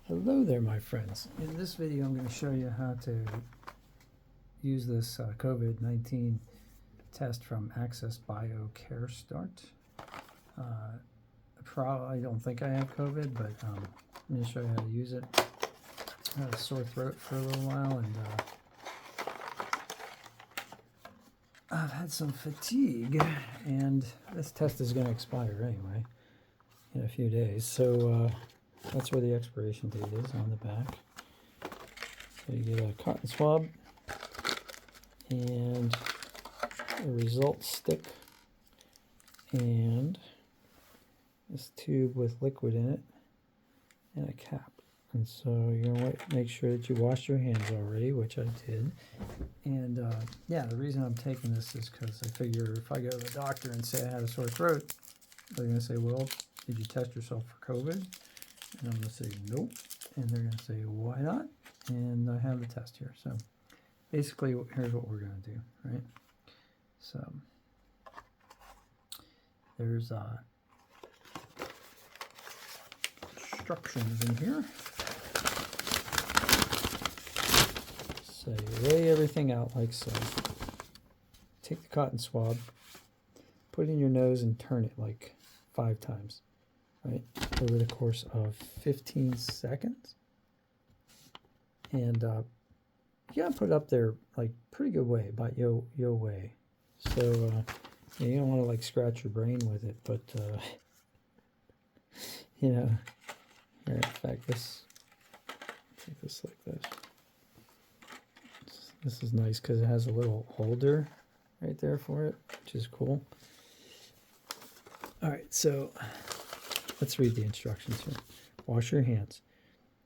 Hello there, my friends. In this video, I'm going to show you how to use this COVID-19 test from Access Bio CareStart. I don't think I have COVID, but I'm going to show you how to use it. I had a sore throat for a little while, and I've had some fatigue, and this test is going to expire anyway in a few days. So that's where the expiration date is on the back. So you get a cotton swab and a result stick and this tube with liquid in it and a cap. And so you're going to make sure that you wash your hands already, which I did. And yeah, the reason I'm taking this is because I figure if I go to the doctor and say I had a sore throat, they're going to say, well, did you test yourself for COVID? And I'm going to say, nope. And they're going to say, why not? And I have the test here. So basically, here's what we're going to do, right? So there's instructions in here. So you lay everything out like so. Take the cotton swab, put it in your nose and turn it like 5 times, right, over the course of 15 seconds. And you gotta put it up there like pretty good way, about yo way. So yeah, you don't want to like scratch your brain with it, but you know, here, in fact, take this like this. This is nice because it has a little holder right there for it, which is cool. All right, so let's read the instructions here. Wash your hands.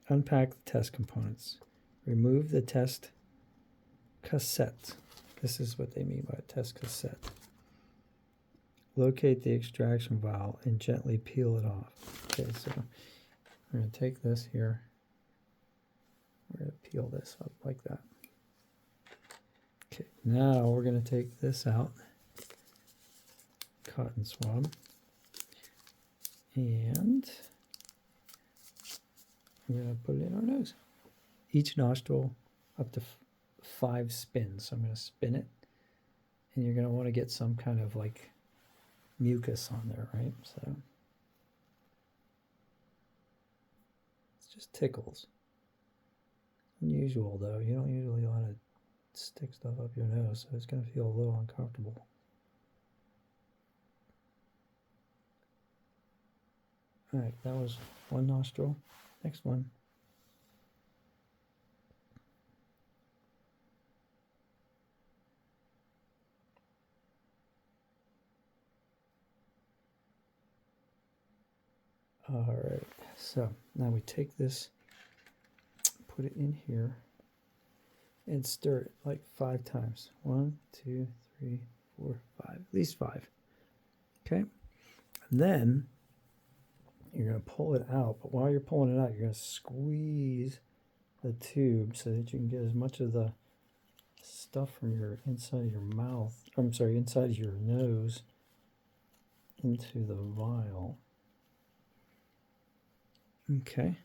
Unpack the test components. Remove the test cassette. This is what they mean by a test cassette. Locate the extraction vial and gently peel it off. Okay, so we're going to take this here. We're going to peel this up like that. Okay, now we're going to take this out. Cotton swab. And we're going to put it in our nose. Each nostril up to 5 spins. So I'm going to spin it. And you're going to want to get some kind of like mucus on there, right? So it just tickles. Unusual though. You don't usually want to stick stuff up your nose, so it's going to feel a little uncomfortable. All right, that was one nostril. Next one. All right, so now we take this, put it in here, and stir it like 5 times. 1, 2, 3, 4, 5, at least 5. Okay, and then you're going to pull it out, but while you're pulling it out, you're going to squeeze the tube so that you can get as much of the stuff from your inside of your mouth, I'm sorry, inside of your nose into the vial. Okay.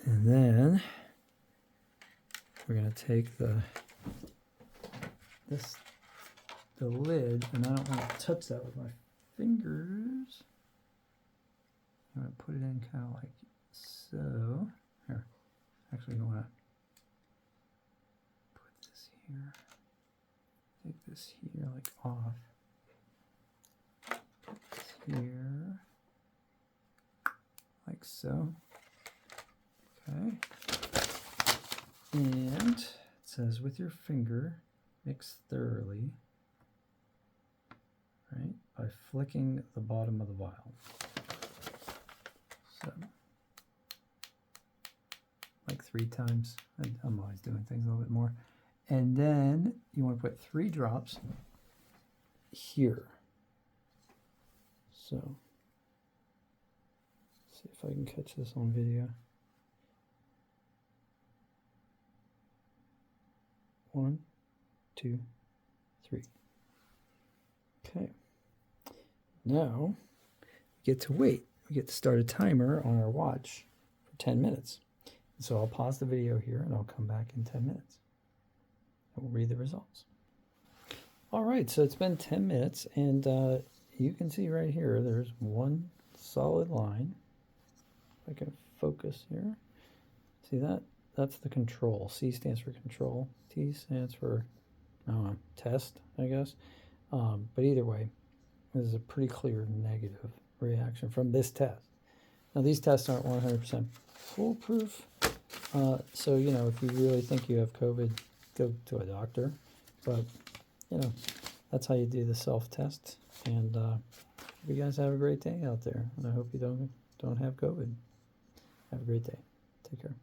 And then we're going to take the lid, and I don't want to touch that with my fingers. I'm going to put it in kind of like so. Here, actually, you want to put this here. Take this here, like off. Put this here, like so. Okay. And it says with your finger, mix thoroughly, right, by flicking the bottom of the vial. So, like 3 times. I'm always doing things a little bit more. And then you want to put 3 drops here. So, see if I can catch this on video. 1, 2, 3. Okay. Now, we get to wait. we get to start a timer on our watch for 10 minutes. So I'll pause the video here and I'll come back in 10 minutes. And we'll read the results. All right, so it's been 10 minutes and you can see right here, there's one solid line. If I can focus here. See that? That's the control. C stands for control. T stands for, I don't know, test, I guess. But either way, this is a pretty clear negative reaction from this test. Now, these tests aren't 100% foolproof. So, you know, if you really think you have COVID, go to a doctor. But, you know, that's how you do the self-test. And you guys have a great day out there. And I hope you don't have COVID. Have a great day. Take care.